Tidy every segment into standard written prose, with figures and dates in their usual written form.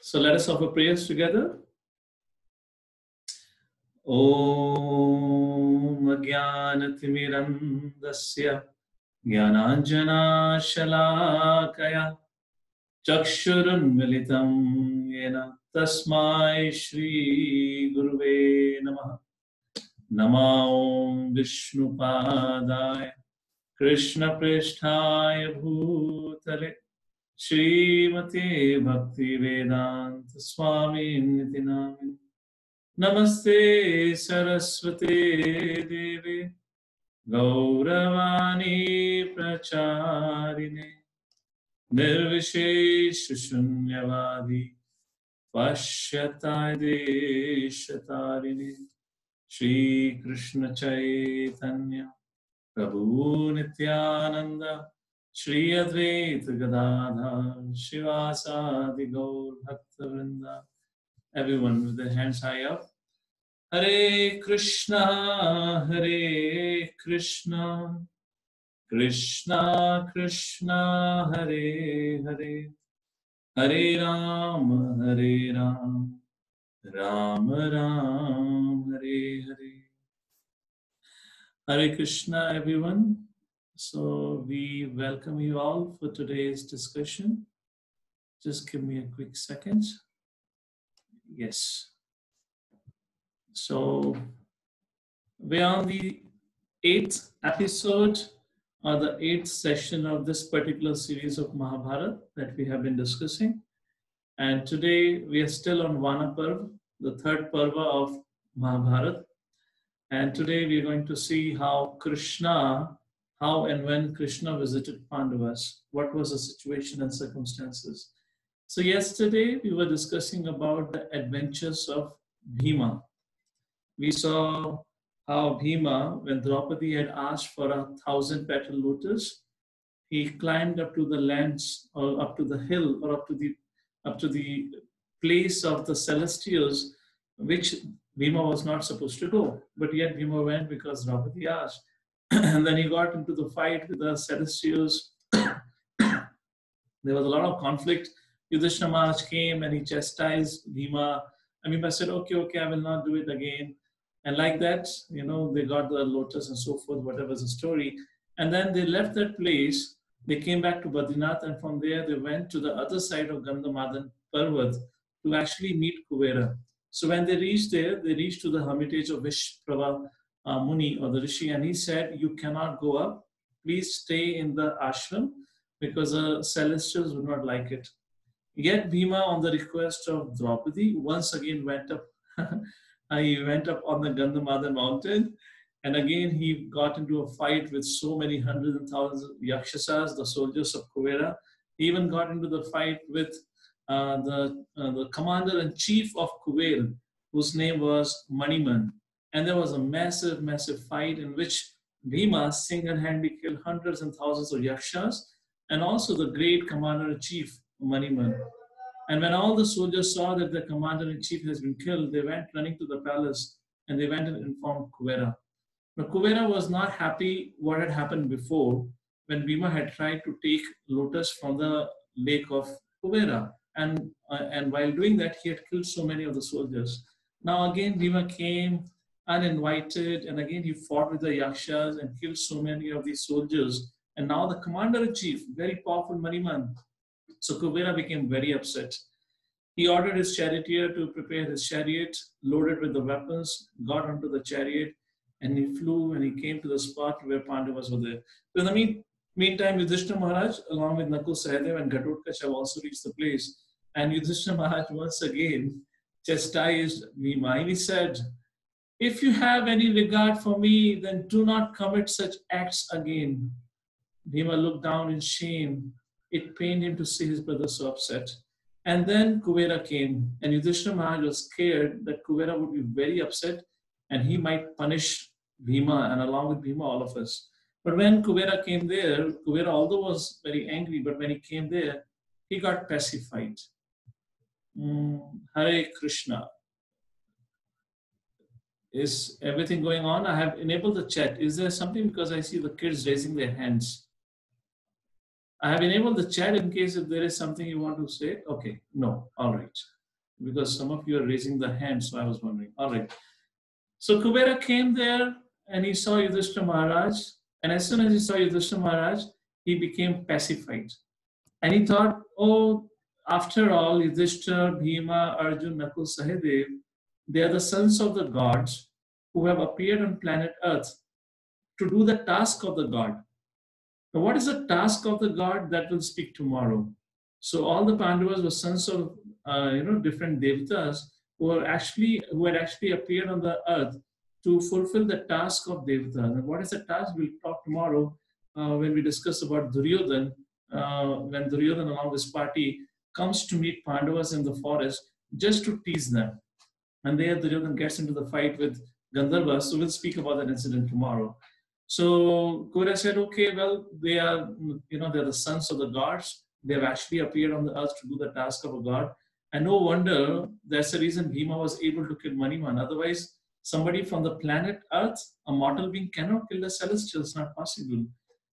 So let us offer prayers together. Om Ajnanathmirandasya Jnananjanashalakaya Chakshurunmilitam Yena Tasmai Shri Guruve Namaha. Nama Om Vishnupadaya Krishna Pristhaya Bhutale Srimate Bhaktivedanta Swami Niti Namini Namaste Saraswate Devi Gauravani Pracharine Nirvishesha Shunyavadi Pashyatay Deshatarine Shri Krishna Chaitanya Prabhu Nityananda Shri Advaita Gadadhar Shivasadi Gaur Bhaktavrinda. Everyone with their hands high up. Hare Krishna, Krishna Krishna, Hare Hare, Hare Ram, Ram Ram, Hare Hare. Hare Krishna, everyone. So we welcome you all for today's discussion. Just give me a quick second. Yes. So we're on the 8th episode or the 8th session of this particular series of Mahabharata that we have been discussing. And today we are still on Vana Parva, the third Parva of Mahabharata. And today we are going to see how and when Krishna visited Pandavas, what was the situation and circumstances. So yesterday we were discussing about the adventures of Bhima. We saw how Bhima, when Draupadi had asked for 1,000-petal lotus, he climbed up to the lands or up to the hill or up to the place of the Celestials, which Bhima was not supposed to go. But yet Bhima went because Draupadi asked. And then he got into the fight with the Celestials. There was a lot of conflict. Yudhishthira Maharaj came and he chastised Bhima. And Bhima said, okay, I will not do it again. And like that, they got the lotus and so forth, whatever the story. And then they left that place. They came back to Badrinath, and from there they went to the other side of Gandhamadhan Parvat to actually meet Kuvera. So when they reached there, they reached to the hermitage of Vishprava Muni or the Rishi, and he said, you cannot go up. Please stay in the ashram because the celestials would not like it. Yet Bhima, on the request of Draupadi, once again went up. He went up on the Gandhamadhan mountain, and again he got into a fight with so many hundreds and thousands of Yakshasas, the soldiers of Kuvera. He even got into the fight with the commander-in-chief of Kuver, whose name was Maniman. And there was a massive, massive fight in which Bhima single-handedly killed hundreds and thousands of Yakshas, and also the great commander-in-chief, Maniman. And when all the soldiers saw that the commander-in-chief has been killed, they went running to the palace and they went and informed Kuvera. Now, Kuvera was not happy what had happened before when Bhima had tried to take lotus from the lake of Kuvera. And while doing that, he had killed so many of the soldiers. Now again, Bhima came uninvited, and again he fought with the Yakshas and killed so many of these soldiers. And now the commander-in-chief, very powerful Maniman. So Kuvera became very upset. He ordered his charioteer to prepare his chariot, loaded with the weapons, got onto the chariot, and he flew and he came to the spot where Pandavas were there. So in the meantime, Yudhishthira Maharaj, along with Nakul, Sahadev, and Ghatotkacha have also reached the place. And Yudhishthira Maharaj once again chastised Bhima. And he said, if you have any regard for me, then do not commit such acts again. Bhima looked down in shame. It pained him to see his brother so upset. And then Kuvera came, and Yudhishthira Maharaj was scared that Kuvera would be very upset and he might punish Bhima, and along with Bhima, all of us. But when Kuvera came there, Kuvera, although was very angry, but when he came there, he got pacified. Hare Krishna. Is everything going on? I have enabled the chat. Is there something, because I see the kids raising their hands? I have enabled the chat in case if there is something you want to say. Okay, no, all right. Because some of you are raising the hand, so I was wondering. All right. So Kubera came there and he saw Yudhishthira Maharaj. And as soon as he saw Yudhishthira Maharaj, he became pacified. And he thought, oh, after all, Yudhishthira, Bhima, Arjun, Nakul, Sahadev, they are the sons of the gods who have appeared on planet Earth to do the task of the god. Now, what is the task of the god? That will speak tomorrow. So all the Pandavas were sons of different devatas who had actually appeared on the earth to fulfill the task of devata. And what is the task? We'll talk tomorrow when we discuss about Duryodhan. When Duryodhan along with his party comes to meet Pandavas in the forest just to tease them, and there Duryodhan gets into the fight with Gandharvas. So we'll speak about that incident tomorrow. So Kubera said, okay, well, they're the sons of the gods. They have actually appeared on the earth to do the task of a god. And no wonder that's the reason Bhima was able to kill Maniman. Otherwise, somebody from the planet Earth, a mortal being, cannot kill the celestials. It's not possible.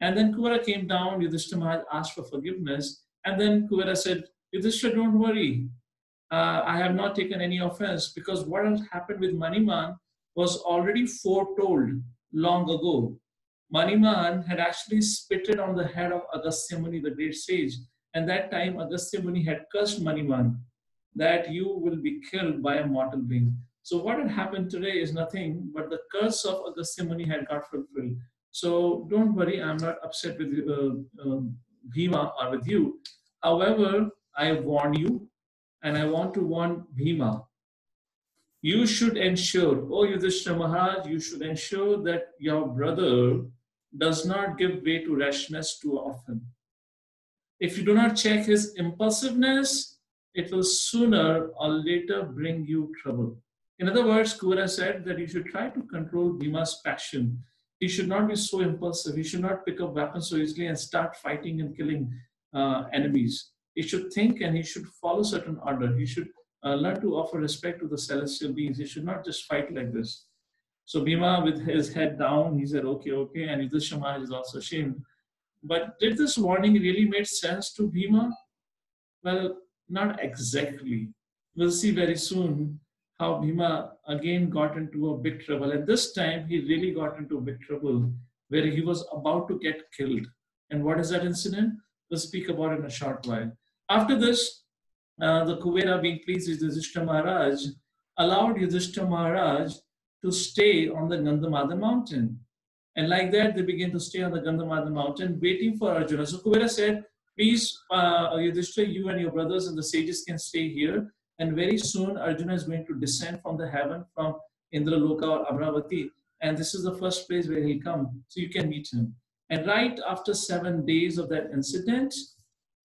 And then Kubera came down, Yudhishthira Maharaj asked for forgiveness. And then Kubera said, Yudhishthira, don't worry. I have not taken any offense, because what has happened with Maniman was already foretold long ago. Maniman had actually spitted on the head of Agastya Muni, the great sage. And that time Agastya Muni had cursed Maniman that you will be killed by a mortal being. So what had happened today is nothing but the curse of Agastya Muni had got fulfilled. So don't worry, I'm not upset with Bhima or with you. However, I warn you, and I want to warn Bhima. You should ensure, oh Yudhishthira Maharaj, you should ensure that your brother does not give way to rashness too often. If you do not check his impulsiveness, it will sooner or later bring you trouble. In other words, Kubera said that you should try to control Bhima's passion. He should not be so impulsive. He should not pick up weapons so easily and start fighting and killing enemies. He should think and he should follow certain order. He should learn to offer respect to the celestial beings. He should not just fight like this. So Bhima, with his head down, he said, okay, okay. And Yudhishthira Maharaj is also ashamed. But did this warning really make sense to Bhima? Well, not exactly. We'll see very soon how Bhima again got into a big trouble. And this time he really got into a big trouble where he was about to get killed. And what is that incident? We'll speak about it in a short while. After this, the Kubera, being pleased with Yudhishthira Maharaj, allowed Yudhishthira Maharaj to stay on the Gandhamadha mountain. And like that, they began to stay on the Gandhamadha mountain, waiting for Arjuna. So Kubera said, please, Yudhishthira, you and your brothers and the sages can stay here. And very soon, Arjuna is going to descend from the heaven, from Indraloka or Amravati. And this is the first place where he'll come. So you can meet him. And right after 7 days of that incident,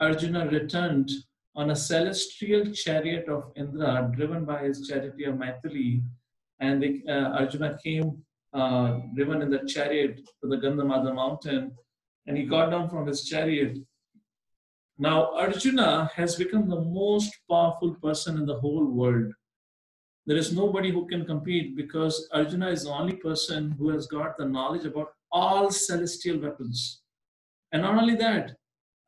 Arjuna returned on a celestial chariot of Indra, driven by his charioteer Maithili. And Arjuna came driven in the chariot to the Gandhamadha mountain, and he got down from his chariot. Now, Arjuna has become the most powerful person in the whole world. There is nobody who can compete, because Arjuna is the only person who has got the knowledge about all celestial weapons. And not only that,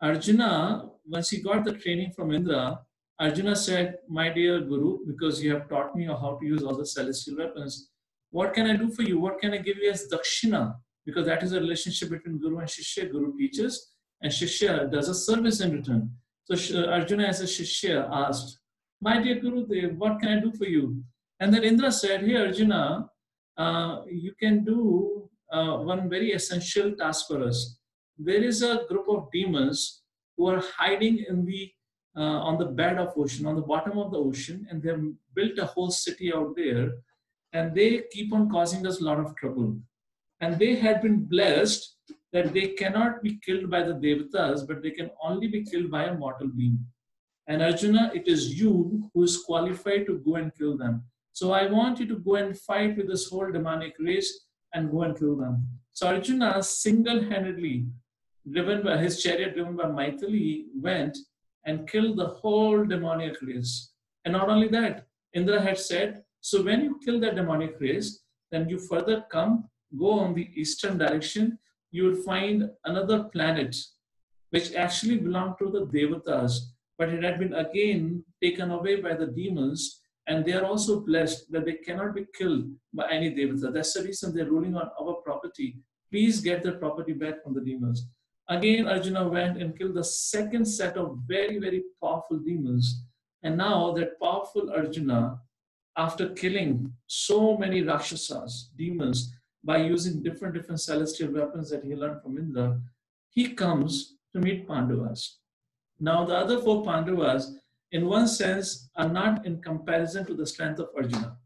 Arjuna, once he got the training from Indra, Arjuna said, my dear Guru, because you have taught me how to use all the celestial weapons, what can I do for you? What can I give you as dakshina? Because that is a relationship between Guru and Shishya. Guru teaches and Shishya does a service in return. So Arjuna as a Shishya asked, my dear Gurudev, what can I do for you? And then Indra said, hey Arjuna, you can do one very essential task for us. There is a group of demons who are hiding in on the bed of ocean, on the bottom of the ocean, and they have built a whole city out there, and they keep on causing us a lot of trouble. And they had been blessed that they cannot be killed by the devatas, but they can only be killed by a mortal being. And Arjuna, it is you who is qualified to go and kill them. So I want you to go and fight with this whole demonic race and go and kill them. So Arjuna single-handedly, driven by his chariot, driven by Maithili, went and killed the whole demonic race. And not only that, Indra had said, so when you kill the demonic race, then you further go on the eastern direction, you will find another planet which actually belonged to the Devatas, but it had been again taken away by the demons, and they are also blessed that they cannot be killed by any Devata. That's the reason they're ruling on our property. Please get the property back from the demons. Again, Arjuna went and killed the second set of very, very powerful demons. And now that powerful Arjuna, after killing so many Rakshasas, demons, by using different celestial weapons that he learned from Indra, he comes to meet Pandavas. Now, the other four Pandavas, in one sense, are not in comparison to the strength of Arjuna.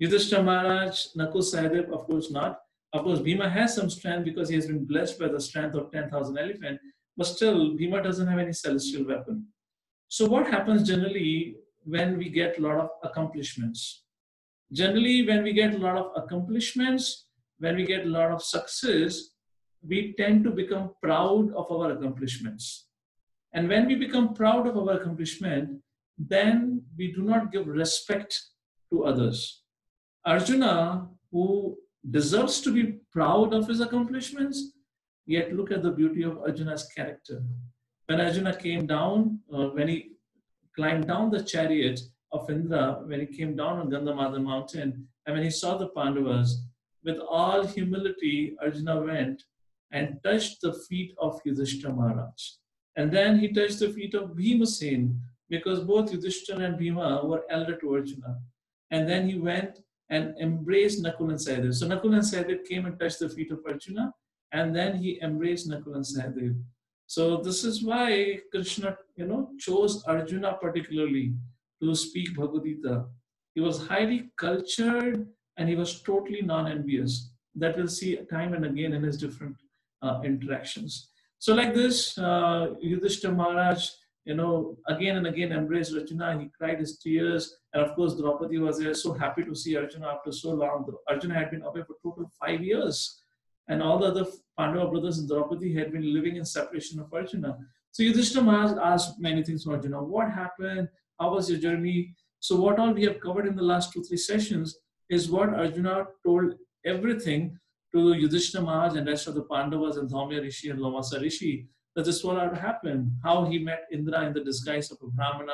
Yudhishthira Maharaj, Nakul Sahadev, of course not. Of course, Bhima has some strength because he has been blessed by the strength of 10,000 elephants, but still, Bhima doesn't have any celestial weapon. So what happens generally when we get a lot of accomplishments? Generally, when we get a lot of accomplishments, when we get a lot of success, we tend to become proud of our accomplishments. And when we become proud of our accomplishment, then we do not give respect to others. Arjuna, who deserves to be proud of his accomplishments, yet look at the beauty of Arjuna's character. When Arjuna came down, when he climbed down the chariot of Indra, when he came down on Gandhamadhan mountain, and when he saw the Pandavas, with all humility, Arjuna went and touched the feet of Yudhishthira Maharaj. And then he touched the feet of Bhimasen, because both Yudhishthira and Bhima were elder to Arjuna. And then he went and embraced Nakul and Sahadev. So Nakul and Sahadev came and touched the feet of Arjuna, and then he embraced Nakul and Sahadev. So this is why Krishna, chose Arjuna particularly to speak Bhagavad Gita. He was highly cultured and he was totally non-envious. That we'll see time and again in his different interactions. So like this, Yudhishthira Maharaj, again and again embraced Arjuna. He cried his tears. And of course, Draupadi was there, so happy to see Arjuna after so long. Arjuna had been away for total 5 years. And all the other Pandava brothers and Draupadi had been living in separation of Arjuna. So Yudhishthira Maharaj asked many things from Arjuna. What happened? How was your journey? So what all we have covered in the last 2-3 sessions is what Arjuna told everything to Yudhishthira Maharaj and rest of the Pandavas and Dhaumya Rishi and Lomasa Rishi, that this will have happened. How he met Indra in the disguise of a Brahmana,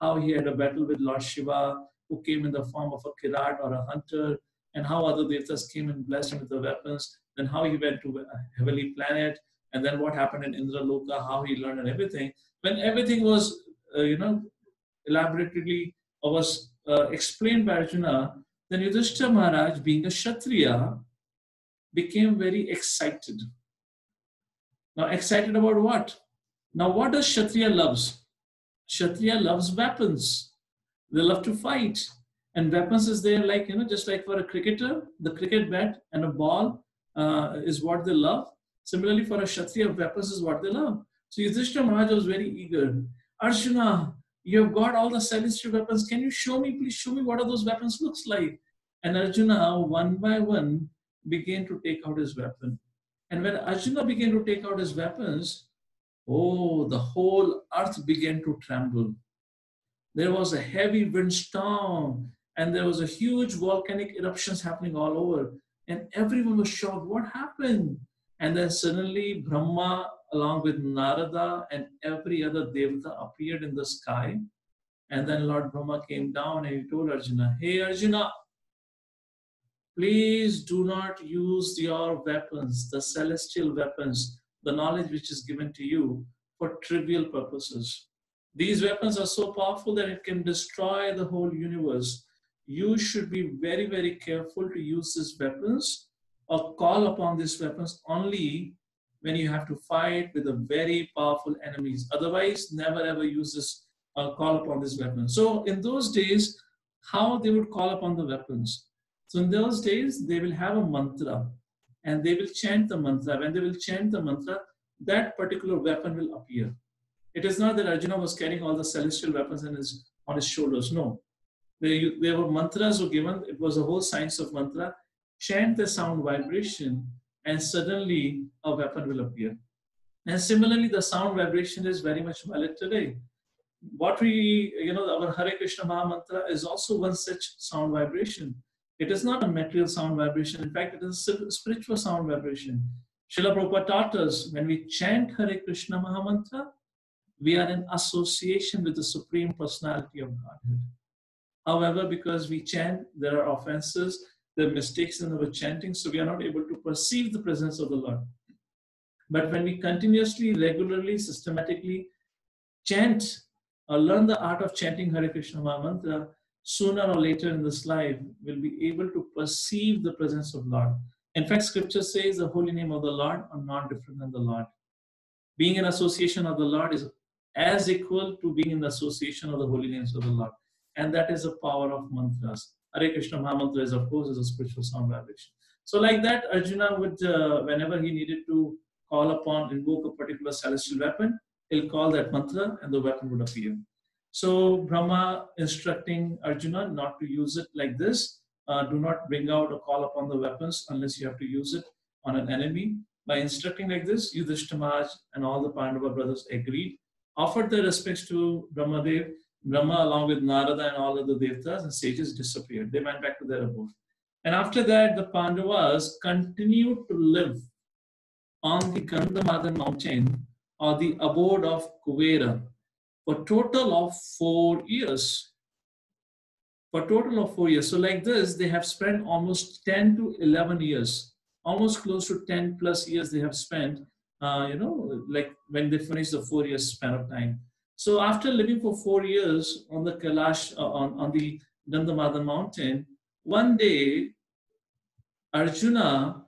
how he had a battle with Lord Shiva, who came in the form of a Kirat or a hunter, and how other Devtas came and blessed him with the weapons, then how he went to a heavenly planet, and then what happened in Indra Loka, how he learned and everything. When everything was, elaborately or was explained by Arjuna, then Yudhishthira Maharaj, being a Kshatriya, became very excited. Now, excited about what? Now, what does Kshatriya loves? Kshatriya loves weapons. They love to fight. And weapons is there like, just like for a cricketer, the cricket bat and a ball is what they love. Similarly, for a Kshatriya, weapons is what they love. So Yudhishthira Maharaj was very eager. Arjuna, you have got all the celestial weapons. Can you show me, please show me what are those weapons looks like? And Arjuna, one by one, began to take out his weapon. And when Arjuna began to take out his weapons, the whole earth began to tremble. There was a heavy windstorm and there was a huge volcanic eruptions happening all over. And everyone was shocked, what happened? And then suddenly Brahma, along with Narada and every other Devata appeared in the sky. And then Lord Brahma came down and he told Arjuna, hey Arjuna, please do not use your weapons, the celestial weapons, the knowledge which is given to you for trivial purposes. These weapons are so powerful that it can destroy the whole universe. You should be very, very careful to use these weapons or call upon these weapons only when you have to fight with a very powerful enemies. Otherwise, never ever use this call upon these weapons. So in those days, how they would call upon the weapons? So in those days, they will have a mantra and they will chant the mantra. When they will chant the mantra, that particular weapon will appear. It is not that Arjuna was carrying all the celestial weapons on his shoulders. No. There were mantras were given. It was a whole science of mantra. Chant the sound vibration and suddenly a weapon will appear. And similarly, the sound vibration is very much valid today. What our Hare Krishna Maha Mantra is also one such sound vibration. It is not a material sound vibration. In fact, it is a spiritual sound vibration. Srila Prabhupada taught us when we chant Hare Krishna Mahamantra, we are in association with the Supreme Personality of Godhead. However, because we chant, there are offenses, there are mistakes in our chanting, so we are not able to perceive the presence of the Lord. But when we continuously, regularly, systematically chant or learn the art of chanting Hare Krishna Mahamantra, sooner or later in this life, we'll be able to perceive the presence of Lord. In fact, scripture says the holy name of the Lord are not different than the Lord. Being in association of the Lord is as equal to being in the association of the holy names of the Lord. And that is the power of mantras. Hare Krishna Mahamantra is, of course, is a spiritual sound vibration. So like that, Arjuna would, whenever he needed to call upon, invoke a particular celestial weapon, he'll call that mantra and the weapon would appear. So Brahma instructing Arjuna not to use it like this. Do not bring out or call upon the weapons unless you have to use it on an enemy. By instructing like this, Yudhishthira Maharaj and all the Pandava brothers agreed, offered their respects to Brahmadev. Brahma, along with Narada and all other devtas and sages, disappeared. They went back to their abode. And after that, the Pandavas continued to live on the Gandhamadhan mountain or the abode of Kuvera for a total of 4 years. For a total of 4 years. So like this, they have spent almost 10 to 11 years, almost close to 10 plus years they have spent, like when they finish the 4 years span of time. So after living for 4 years on the Kailash, on the Gandhamadhan mountain, one day Arjuna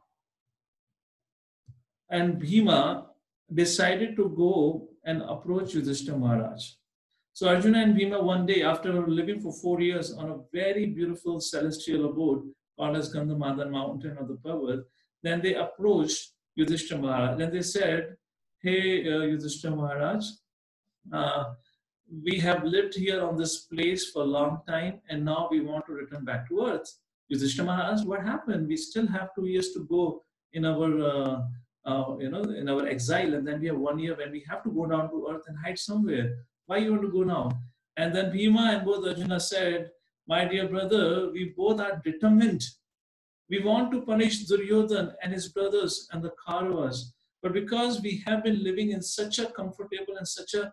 and Bhima decided to go and approach Yudhishthira Maharaj. So Arjuna and Bhima one day, after living for 4 years on a very beautiful celestial abode called as Gandhamadhan mountain of the Parvat, then they approached Yudhishthira Maharaj and they said, hey Yudhishthira Maharaj, we have lived here on this place for a long time and now we want to return back to earth. Yudhishthira Maharaj, what happened? We still have 2 years to go in our in our exile, and then we have 1 year when we have to go down to earth and hide somewhere. Why you want to go now? And then Bhima and both Arjuna said, my dear brother, we both are determined. We want to punish Duryodhan and his brothers and the Kauravas. But because we have been living in such a comfortable and such a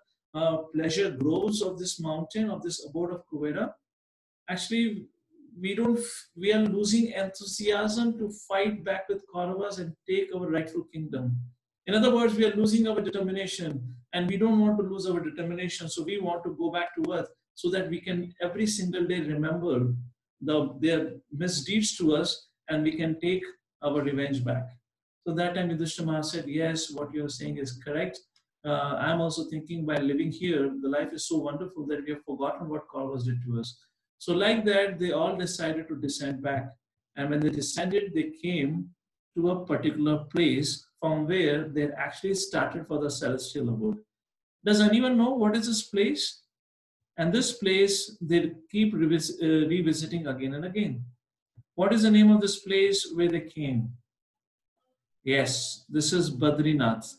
pleasure groves of this mountain, of this abode of Kuvera, actually we are losing enthusiasm to fight back with Kauravas and take our rightful kingdom. In other words, we are losing our determination and we don't want to lose our determination. So we want to go back to earth so that we can every single day remember their misdeeds to us and we can take our revenge back. So that time Yudhishthira Maharaj said, yes, what you're saying is correct. I'm also thinking by living here, the life is so wonderful that we have forgotten what Kauravas did to us. So like that, they all decided to descend back. And when they descended, they came to a particular place from where they actually started for the celestial abode. Does anyone know what is this place? And this place, they keep revisiting again and again. What is the name of this place where they came? Yes, this is Badrinath.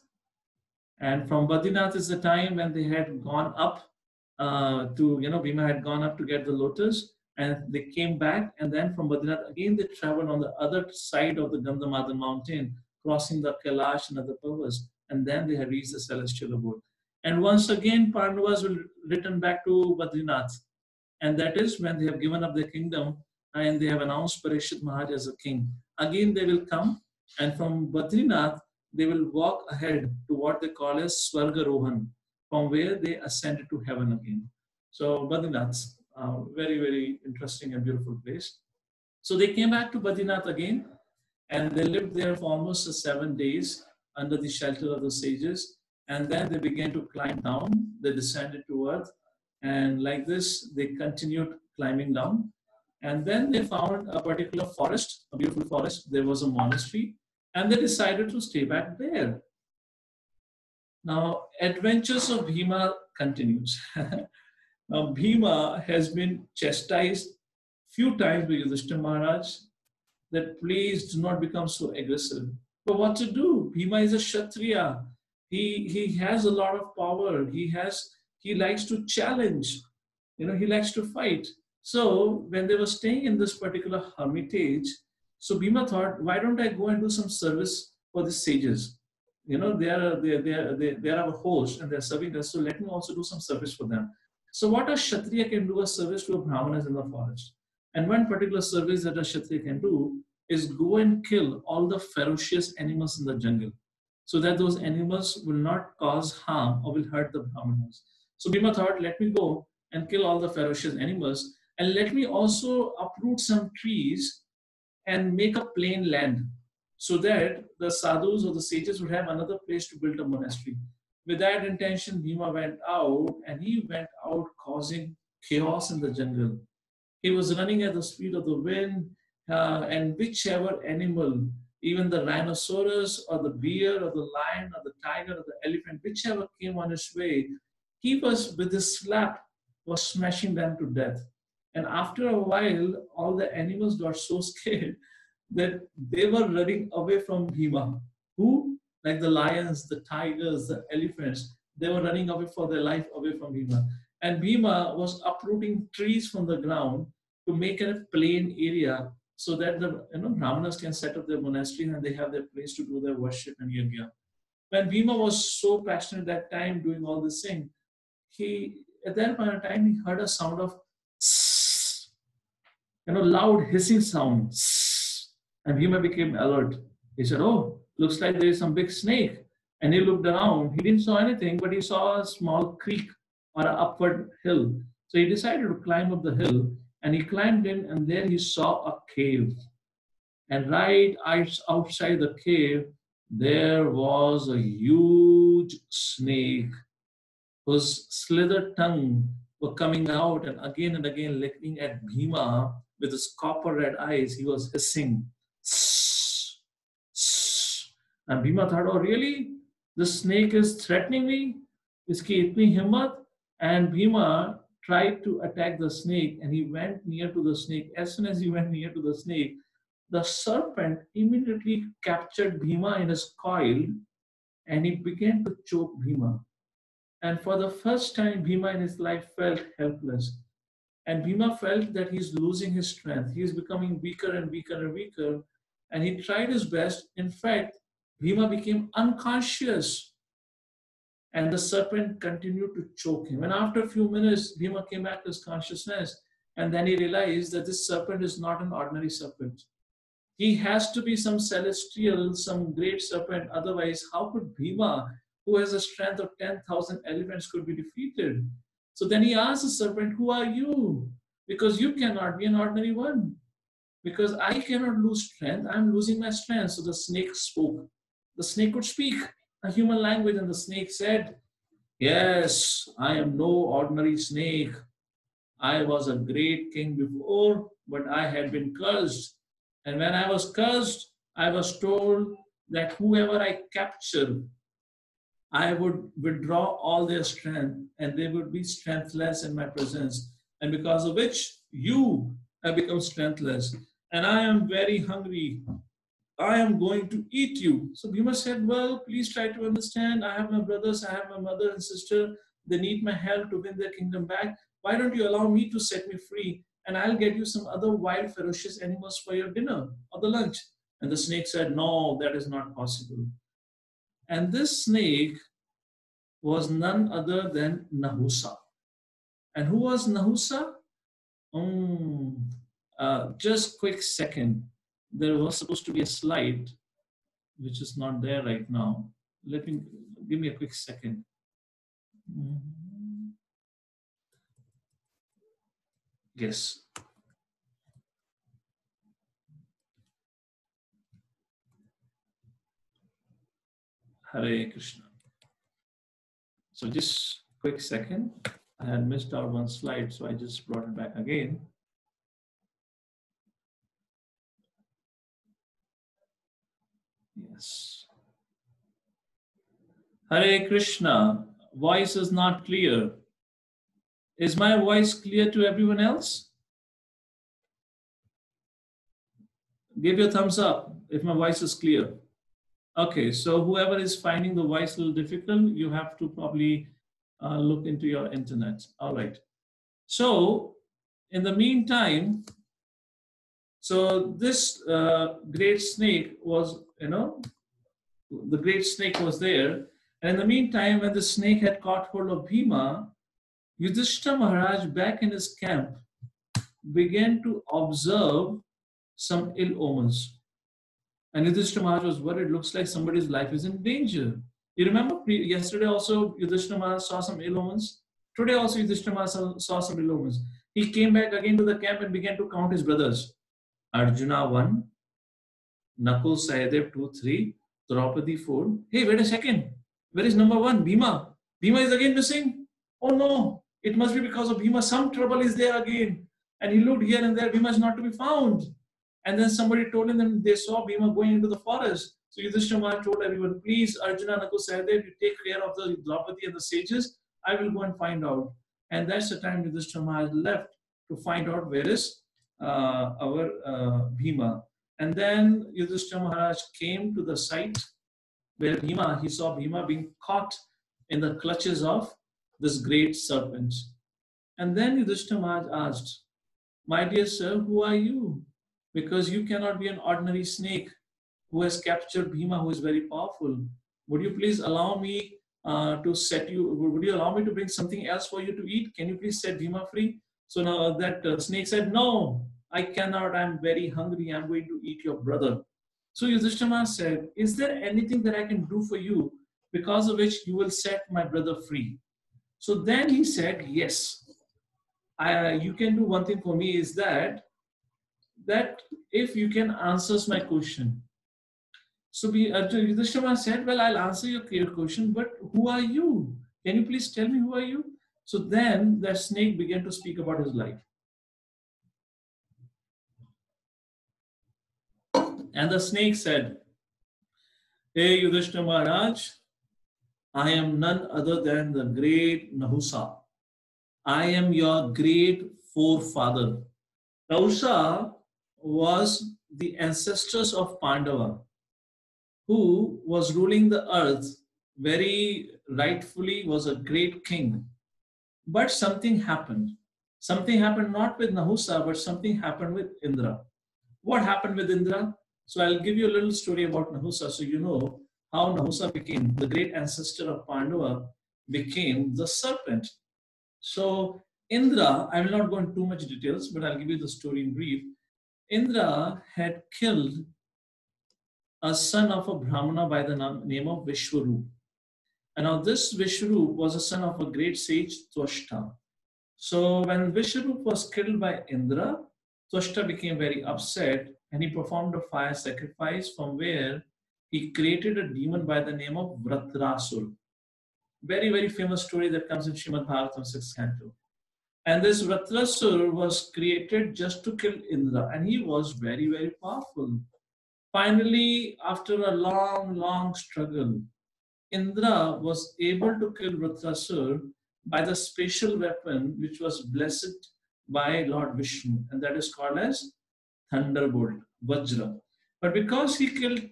And from Badrinath is the time when they had gone up Bhima had gone up to get the lotus and they came back, and then from Badrinath again they traveled on the other side of the Gandhamadhan mountain, crossing the Kailash and other Parvas, and then they had reached the celestial abode. And once again Pandavas will return back to Badrinath, and that is when they have given up their kingdom and they have announced Parikshit Maharaj as a king. Again they will come, and from Badrinath they will walk ahead to what they call as Swargarohan, from where they ascended to heaven again. So Badrinath, very, very interesting and beautiful place. So they came back to Badrinath again, and they lived there for almost 7 days under the shelter of the sages. And then they began to climb down. They descended to earth. And like this, they continued climbing down. And then they found a particular forest, a beautiful forest. There was a monastery, and they decided to stay back there. Now, adventures of Bhima continues. Now, Bhima has been chastised few times by Yudhishthira Maharaj that please do not become so aggressive. But what to do? Bhima is a Kshatriya. He has a lot of power. He likes to challenge. He likes to fight. So when they were staying in this particular hermitage, so Bhima thought, why don't I go and do some service for the sages. They are our host and they're serving us. So let me also do some service for them. So what a Kshatriya can do a service to a Brahmanas in the forest. And one particular service that a Kshatriya can do is go and kill all the ferocious animals in the jungle so that those animals will not cause harm or will hurt the Brahmanas. So Bhima thought, let me go and kill all the ferocious animals and let me also uproot some trees and make a plain land so that the sadhus or the sages would have another place to build a monastery. With that intention, Bhima went out and he went out causing chaos in the jungle. He was running at the speed of the wind, and whichever animal, even the rhinoceros or the bear or the lion or the tiger or the elephant, whichever came on his way, he was with his slap was smashing them to death. And after a while, all the animals got so scared that they were running away from Bhima. Who? Like the lions, the tigers, the elephants, they were running away for their life away from Bhima. And Bhima was uprooting trees from the ground to make a plain area so that the Brahmanas can set up their monastery and they have their place to do their worship and yajna. When Bhima was so passionate that time doing all this thing, he at that point of time he heard a sound of loud hissing sound. And Bhima became alert. He said, oh, looks like there is some big snake. And he looked around. He didn't saw anything, but he saw a small creek or an upward hill. So he decided to climb up the hill. And he climbed in, and there he saw a cave. And right outside the cave, there was a huge snake whose slithered tongue were coming out and again licking at Bhima with his copper red eyes. He was hissing. And Bhima thought, oh really? The snake is threatening me? Iski itni himmat? And Bhima tried to attack the snake and he went near to the snake. As soon as he went near to the snake, the serpent immediately captured Bhima in his coil and he began to choke Bhima. And for the first time, Bhima in his life felt helpless. And Bhima felt that he's losing his strength. He's becoming weaker and weaker and weaker. And he tried his best. In fact, Bhima became unconscious. And the serpent continued to choke him. And after a few minutes, Bhima came back to his consciousness. And then he realized that this serpent is not an ordinary serpent. He has to be some celestial, some great serpent. Otherwise, how could Bhima, who has a strength of 10,000 elephants, could be defeated? So then he asked the serpent, who are you? Because you cannot be an ordinary one. Because I cannot lose strength, I'm losing my strength. So the snake spoke. The snake could speak a human language, and the snake said, yes, I am no ordinary snake. I was a great king before, but I had been cursed. And when I was cursed, I was told that whoever I capture, I would withdraw all their strength and they would be strengthless in my presence. And because of which you have become strengthless. And I am very hungry. I am going to eat you. So Bhima said, well, please try to understand. I have my brothers, I have my mother and sister. They need my help to win their kingdom back. Why don't you allow me to set me free? And I'll get you some other wild, ferocious animals for your dinner or the lunch. And the snake said, no, that is not possible. And this snake was none other than Nahusa. And who was Nahusa? Just quick second. There was supposed to be a slide, which is not there right now. Give me a quick second. Yes. Hare Krishna. So just quick second. I had missed out one slide, so I just brought it back again. Yes. Hare Krishna. Voice is not clear. Is my voice clear to everyone else? Give your thumbs up if my voice is clear. Okay, so whoever is finding the voice a little difficult, you have to probably look into your internet. All right. So in the meantime, so this great snake was, the great snake was there. And in the meantime, when the snake had caught hold of Bhima, Yudhishthira Maharaj, back in his camp, began to observe some ill omens. And Yudhishthira Maharaj was worried. Looks like somebody's life is in danger. You remember yesterday also Yudhishthira Maharaj saw some ill omens? Today also Yudhishthira Maharaj saw some ill omens. He came back again to the camp and began to count his brothers. Arjuna 1, Nakul, Sahadev 2, 3, Draupadi 4. Hey, wait a second. Where is number 1? Bhima. Bhima is again missing. Oh no, it must be because of Bhima. Some trouble is there again. And he looked here and there. Bhima is not to be found. And then somebody told him that they saw Bhima going into the forest. So Yudhishthira Maharaj told everyone, please, Arjuna, Nakul, Sahadev, you take care of the Draupadi and the sages. I will go and find out. And that's the time Yudhishthira Maharaj left to find out where is our Bhima. And then Yudhishthira Maharaj came to the site where Bhima, he saw Bhima being caught in the clutches of this great serpent. And then Yudhishthira Maharaj asked, my dear sir, who are you? Because you cannot be an ordinary snake who has captured Bhima, who is very powerful. Would you please allow me to set you, would you allow me to bring something else for you to eat? Can you please set Bhima free? So now that snake said, no, I cannot, I'm very hungry, I'm going to eat your brother. So Yudhishthira said, is there anything that I can do for you because of which you will set my brother free? So then he said, yes, you can do one thing for me, is that if you can answer my question. So Yudhishthira said, well, I'll answer your question, but who are you? Can you please tell me who are you? So then that snake began to speak about his life. And the snake said, hey Yudhishthira Maharaj, I am none other than the great Nahusa. I am your great forefather. Nahusa was the ancestors of Pandava, who was ruling the earth very rightfully, was a great king. But something happened. Something happened not with Nahusa, but something happened with Indra. What happened with Indra? So I'll give you a little story about Nahusa so you know how Nahusa became, the great ancestor of Pandava, became the serpent. So Indra, I will not go into too much details, but I'll give you the story in brief. Indra had killed a son of a Brahmana by the name of Vishwarup. And now this Vishwarup was a son of a great sage, Twashta. So when Vishwarup was killed by Indra, Twashta became very upset and he performed a fire sacrifice from where he created a demon by the name of Vratrasur. Very, very famous story that comes in Srimad Bhagavatam 6th canto. And this Vratrasur was created just to kill Indra, and he was very, very powerful. Finally, after a long, long struggle, Indra was able to kill Vratrasur by the special weapon which was blessed by Lord Vishnu, and that is called as Thunderbolt, Vajra. But because he killed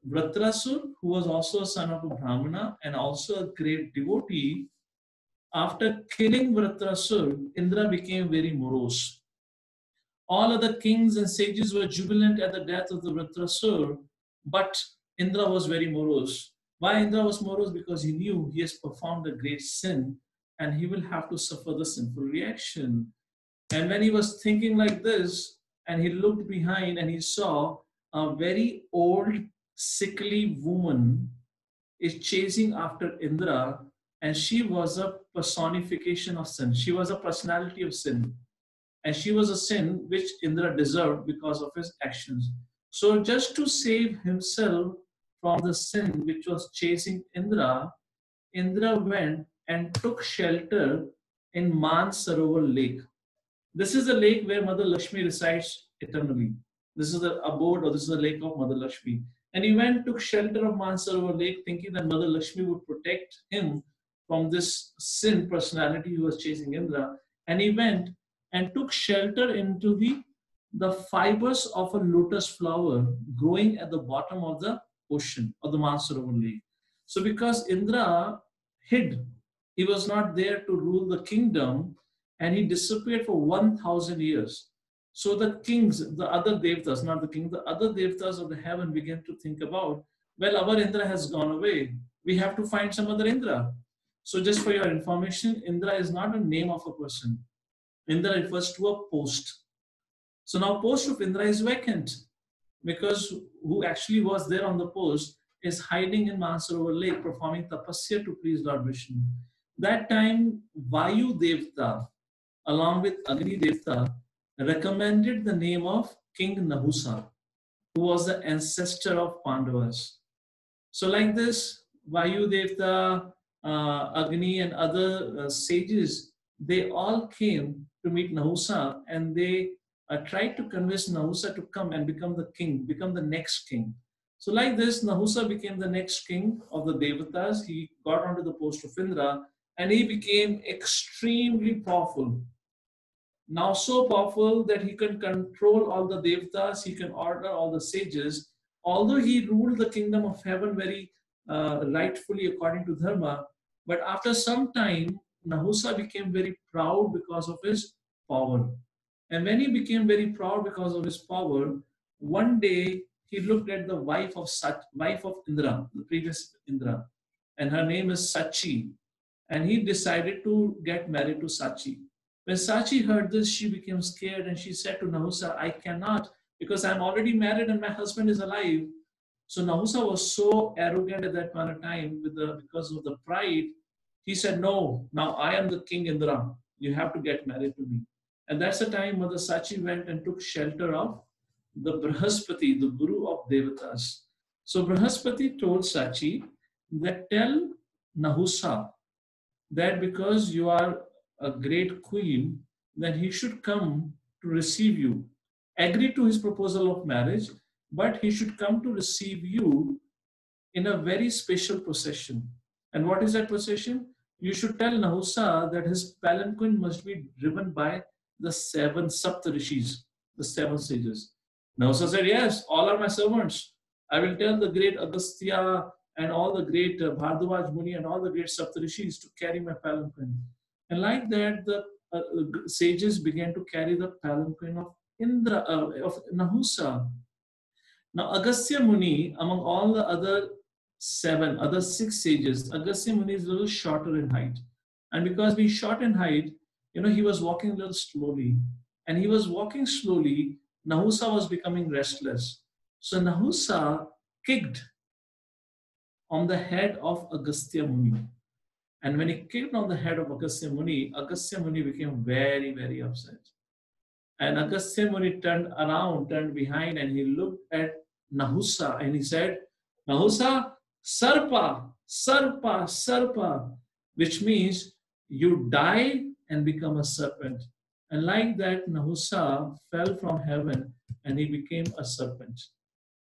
Vratrasur, who was also a son of a Brahmana and also a great devotee, after killing Vratrasur, Indra became very morose. All other kings and sages were jubilant at the death of the Vratrasur, but Indra was very morose. Why Indra was morose? Because he knew he has performed a great sin and he will have to suffer the sinful reaction. And when he was thinking like this, and he looked behind and he saw a very old, sickly woman is chasing after Indra, and she was a personification of sin. She was a personality of sin. And she was a sin which Indra deserved because of his actions. So just to save himself from the sin which was chasing Indra, Indra went and took shelter in Mansarovar lake. This is the lake where Mother Lakshmi resides eternally. This is the abode, or this is the lake of Mother Lakshmi. And he went, took shelter of Mansarovar lake, thinking that Mother Lakshmi would protect him from this sin personality who was chasing Indra. And he went and took shelter into the fibers of a lotus flower growing at the bottom of the ocean, or the Mansarovar lake. So because Indra hid, he was not there to rule the kingdom, and he disappeared for 1,000 years. So the kings, the other devtas, not the king, the other devtas of the heaven began to think about well, our Indra has gone away. We have to find some other Indra. So just for your information, Indra is not a name of a person. Indra refers to a post. So now post of Indra is vacant because who actually was there on the post is hiding in Mansarovar lake performing tapasya to please Lord Vishnu. That time Vayu Devta along with Agni Devta recommended the name of King Nahusa, who was the ancestor of Pandavas. So like this, Vayu Devta, Agni and other sages, they all came to meet Nahusa and they tried to convince Nahusa to come and become the king, become the next king. So like this, Nahusa became the next king of the Devatas. He got onto the post of Indra and he became extremely powerful. Now so powerful that he can control all the Devatas, he can order all the sages. Although he ruled the kingdom of heaven very rightfully according to Dharma, but after some time, Nahusa became very proud because of his power. And when he became very proud because of his power, one day he looked at the wife of Indra, the previous Indra, and her name is Sachi, and he decided to get married to Sachi. When Sachi heard this, she became scared and she said to Nahusa, I cannot because I'm already married and my husband is alive. So Nahusa was so arrogant at that point of time because of the pride. He said, no, now I am the king Indra. You have to get married to me. And that's the time Mother Sachi went and took shelter of the Brahaspati, the guru of Devatas. So Brahaspati told Sachi that tell Nahusa that because you are a great queen, then he should come to receive you. Agree to his proposal of marriage, but he should come to receive you in a very special procession. And what is that procession? You should tell Nahusa that his palanquin must be driven by the 7 Saptarishis, the 7 sages. Nahusa said, yes, all are my servants. I will tell the great Agastya and all the great Bhardwaj Muni and all the great Saptarishis to carry my palanquin. And like that, the sages began to carry the palanquin of of Nahusa. Now, Agastya Muni, among all the other 6 sages, Agastya Muni is a little shorter in height. And because being short in height, he was walking a little slowly. And he was walking slowly, Nahusa was becoming restless. So Nahusa kicked on the head of Agastya Muni. And when he kicked on the head of Agastya Muni became very, very upset. And Agastya Muni turned behind and he looked at Nahusa and he said, Nahusa, Sarpa, Sarpa, Sarpa, which means you die and become a serpent. And like that, Nahusa fell from heaven and he became a serpent.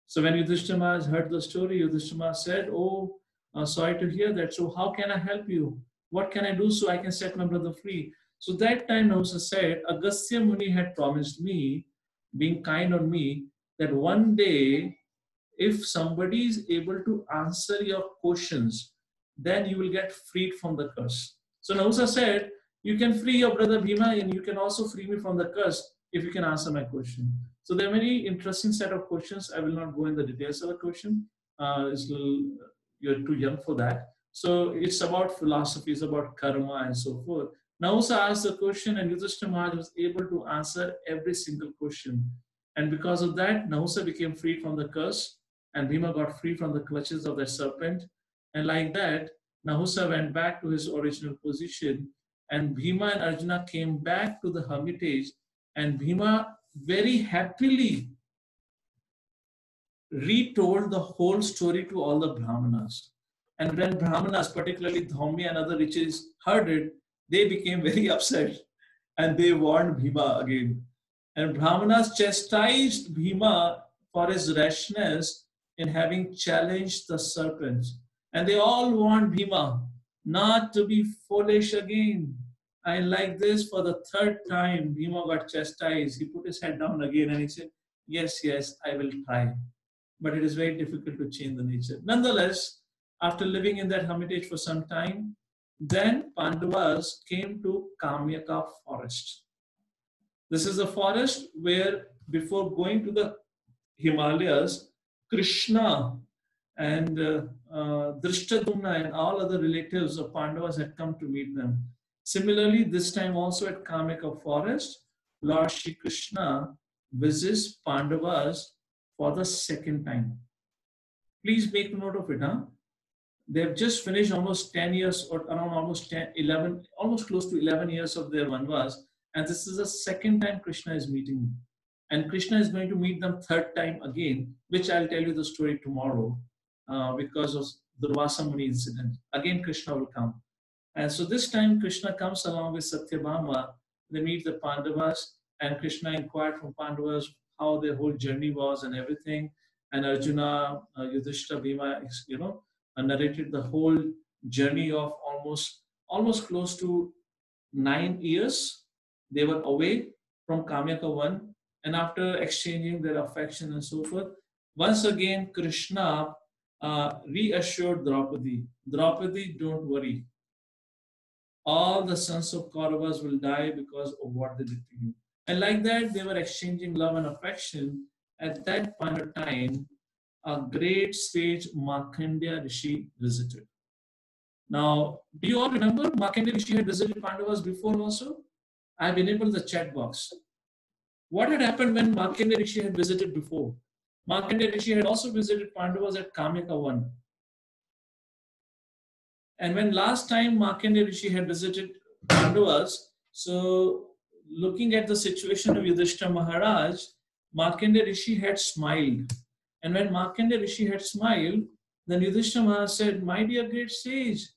So when Yudhishthira heard the story, Yudhishthira said, oh, sorry to hear that. So how can I help you? What can I do so I can set my brother free? So that time Nahusa said, Agastya Muni had promised me, being kind on me, that one day, if somebody is able to answer your questions, then you will get freed from the curse. So Nahusa said, you can free your brother Bhima and you can also free me from the curse if you can answer my question. So there are many interesting set of questions. I will not go in the details of the question. You're too young for that. So it's about philosophy, it's about karma and so forth. Nahusa asked the question and Yudhishthira Maharaj was able to answer every single question. And because of that, Nahusa became freed from the curse and Bhima got free from the clutches of that serpent. And like that, Nahusa went back to his original position and Bhima and Arjuna came back to the hermitage and Bhima very happily retold the whole story to all the Brahmanas. And when Brahmanas, particularly Dhaumya and other riches, heard it, they became very upset and they warned Bhima again. And Brahmanas chastised Bhima for his rashness in having challenged the serpent. And they all warned Bhima not to be foolish again. And like this, for the 3rd time, Bhima got chastised. He put his head down again and he said, yes, yes, I will try. But it is very difficult to change the nature. Nonetheless, after living in that hermitage for some time, then Pandavas came to Kamyaka forest. This is a forest where before going to the Himalayas, Krishna And Drishtadumna and all other relatives of Pandavas had come to meet them. Similarly, this time also at Kamika forest, Lord Shri Krishna visits Pandavas for the second time. Please make note of it. They've just finished almost 10 years or around almost 10, 11, almost close to 11 years of their Vanvas. And this is the second time Krishna is meeting them. And Krishna is going to meet them third time again, which I'll tell you the story tomorrow because of the Durvasa Muni incident. Again, Krishna will come. And so this time Krishna comes along with Satyabhama. They meet the Pandavas and Krishna inquired from Pandavas how their whole journey was and everything. And Arjuna, Yudhishthira, Bhima, narrated the whole journey of almost close to 9 years. They were away from Kamyaka 1, and after exchanging their affection and so forth, once again Krishna reassured Draupadi, Draupadi, don't worry. All the sons of Kauravas will die because of what they did to you. And like that, they were exchanging love and affection. At that point of time, a great sage Markandeya Rishi visited. Now, do you all remember Markandeya Rishi had visited Pandavas before also? I have enabled the chat box. What had happened when Markandeya Rishi had visited before? Markandeya Rishi had also visited Pandavas at Kamyaka 1. And when last time Markandeya Rishi had visited Pandavas, so looking at the situation of Yudhishthira Maharaj, Markandeya Rishi had smiled. And when Markandeya Rishi had smiled, then Yudhishthira Maharaj said, my dear great sage,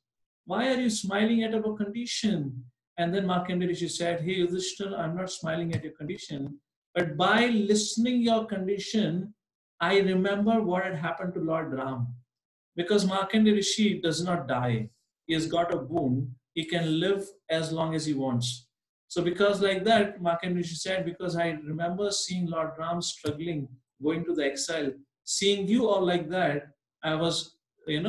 why are you smiling at our condition? And then Markandeya Rishi said, hey Yudhishthira, I'm not smiling at your condition, but by listening your condition, I remember what had happened to Lord Ram. Because Markandeya Rishi does not die. He has got a boon. He can live as long as he wants. So because like that, Markandeya Rishi said, because I remember seeing Lord Ram struggling, going to the exile, seeing you all like that, I was,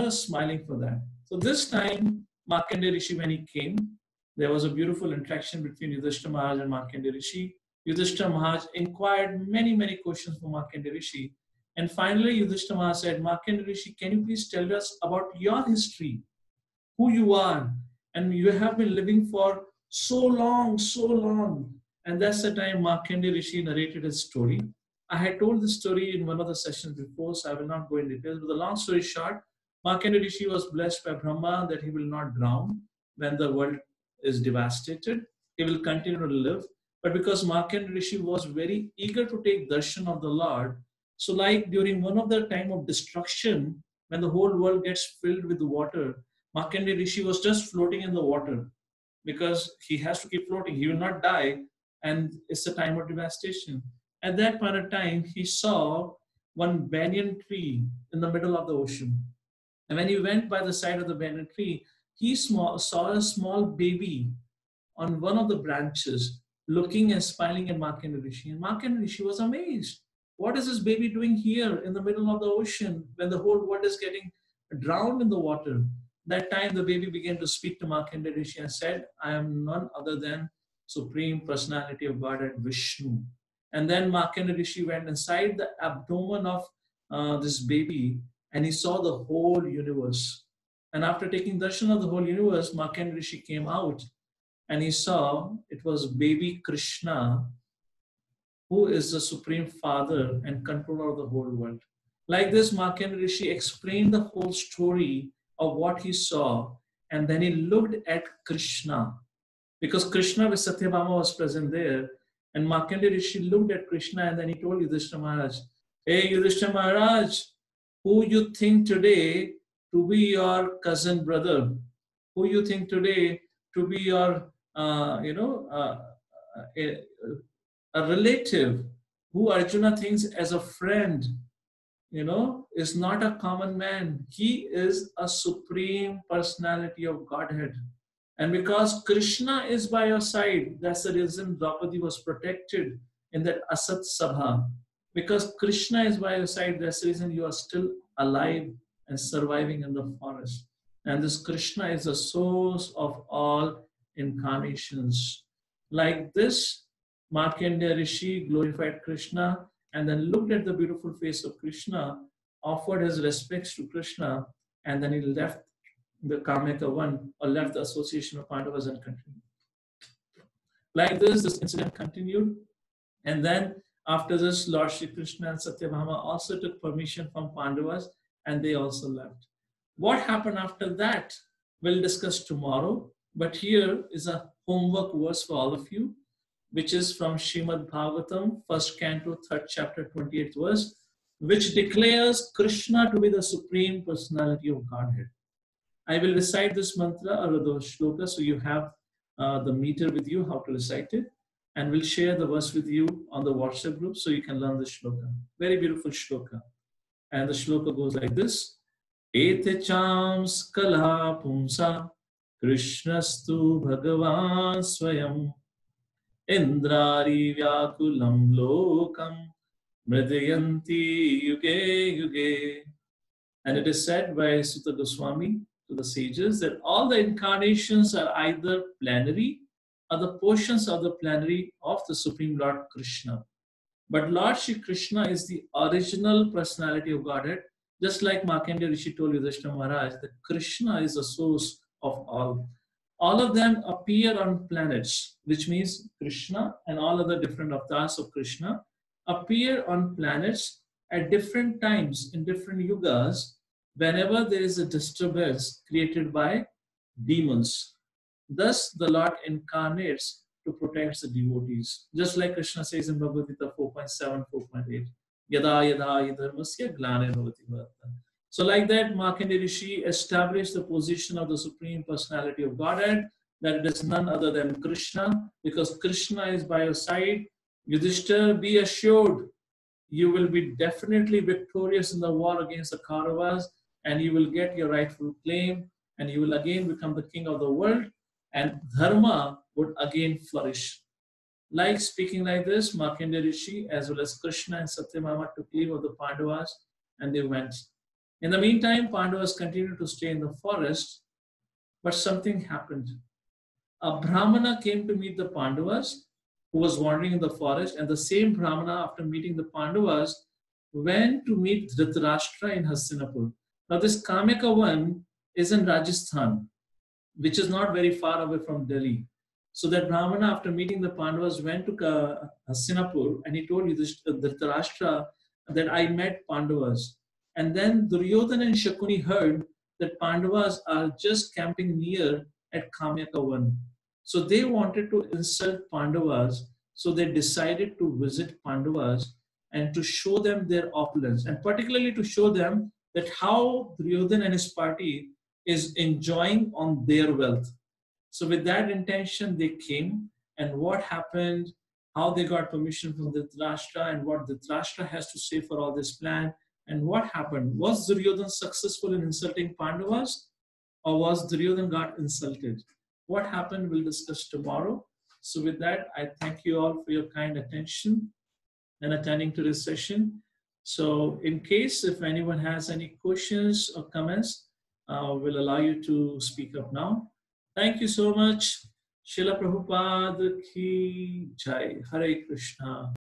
smiling for that. So this time, Markandeya Rishi, when he came, there was a beautiful interaction between Yudhishthira Maharaj and Markandeya Rishi. Yudhishthira Maharaj inquired many, many questions from Markandeya Rishi. And finally, Yudhishthira Maharaj said, Markandeya Rishi, can you please tell us about your history, who you are? And you have been living for so long. And that's the time Markandeya Rishi narrated his story. I had told this story in one of the sessions before, so I will not go in details. But the long story short, Markandeya Rishi was blessed by Brahma that he will not drown when the world is devastated. He will continue to live. But because Markandeya Rishi was very eager to take darshan of the Lord, so like during one of the time of destruction, when the whole world gets filled with water, Markandeya Rishi was just floating in the water because he has to keep floating. He will not die, and it's a time of devastation. At that point of time, he saw one banyan tree in the middle of the ocean. And when he went by the side of the banyan tree, he saw a small baby on one of the branches looking and smiling at Markandeya Rishi. And Markandeya Rishi was amazed. What is this baby doing here in the middle of the ocean when the whole world is getting drowned in the water? That time the baby began to speak to Markandeya Rishi and said, I am none other than Supreme Personality of Godhead Vishnu. And then Markandeya Rishi went inside the abdomen of this baby and he saw the whole universe. And after taking darshan of the whole universe, Markandeya Rishi came out and he saw it was baby Krishna, who is the Supreme Father and controller of the whole world. Like this, Markandeya Rishi explained the whole story of what he saw, and then he looked at Krishna, because Krishna with Satyabhama was present there, and Markandeya Rishi looked at Krishna and then he told Yudhishthira Maharaj, hey Yudhishthira Maharaj, who you think today to be your cousin brother, who you think today to be your, a relative, who Arjuna thinks as a friend, is not a common man. He is a Supreme Personality of Godhead. And because Krishna is by your side, that's the reason Draupadi was protected in that Asat Sabha. Because Krishna is by your side, that's the reason you are still alive and surviving in the forest. And this Krishna is the source of all incarnations. Like this, Markandeya Rishi glorified Krishna and then looked at the beautiful face of Krishna. offered his respects to Krishna, and then he left the Kamyaka one, or left the association of Pandavas and continued. Like this incident continued, and then after this, Lord Shri Krishna and Satyabhama also took permission from Pandavas, and they also left. What happened after that, we'll discuss tomorrow. But here is a homework verse for all of you, which is from Srimad Bhagavatam, 1st canto, 3rd chapter, 28th verse, which declares Krishna to be the Supreme Personality of Godhead. I will recite this mantra or the shloka, so you have the meter with you, how to recite it. And we'll share the verse with you on the WhatsApp group so you can learn the shloka. Very beautiful shloka. And the shloka goes like this. Ete chams kalha pumsa Krishnastu Bhagavan Swayam Indrari Vyakulam Lokam Mridayanti Yuge Yuge. And it is said by Sutta Goswami to the sages that all the incarnations are either plenary or the portions of the plenary of the Supreme Lord Krishna. But Lord Shri Krishna is the original personality of Godhead, just like Markandeya Rishi told Yudhishthira Maharaj that Krishna is the source of all. All of them appear on planets, which means Krishna and all other different avatars of Krishna appear on planets at different times in different yugas whenever there is a disturbance created by demons. Thus, the Lord incarnates to protect the devotees. Just like Krishna says in Bhagavad Gita 4.7, 4.8, Yada yada yadharmasya glane bhavati bharata. So like that, Markandeya Rishi established the position of the Supreme Personality of Godhead, that it is none other than Krishna, because Krishna is by your side. Yudhishthira, be assured, you will be definitely victorious in the war against the Kauravas, and you will get your rightful claim, and you will again become the king of the world, and Dharma would again flourish. Like speaking like this, Markandeya Rishi as well as Krishna and Satyabhama took leave of the Pandavas and they went. In the meantime, Pandavas continued to stay in the forest, but something happened. A Brahmana came to meet the Pandavas who was wandering in the forest, and the same Brahmana, after meeting the Pandavas, went to meet Dhritarashtra in Hastinapur. Now this Kamyaka one is in Rajasthan, which is not very far away from Delhi. So that Brahmana, after meeting the Pandavas, went to Hastinapur, and he told Dhritarashtra that I met Pandavas. And then Duryodhana and Shakuni heard that Pandavas are just camping near at Kamyaka one. So they wanted to insult Pandavas, so they decided to visit Pandavas and to show them their opulence, and particularly to show them that how Duryodhana and his party is enjoying on their wealth. So with that intention, they came, and what happened, how they got permission from Dhritarashtra, and what Dhritarashtra has to say for all this plan, and what happened. Was Duryodhana successful in insulting Pandavas, or was Duryodhana got insulted? What happened, we'll discuss tomorrow. So with that, I thank you all for your kind attention and attending to this session. So in case if anyone has any questions or comments, we'll allow you to speak up now. Thank you so much. Srila Prabhupada ki Jai. Hare Krishna.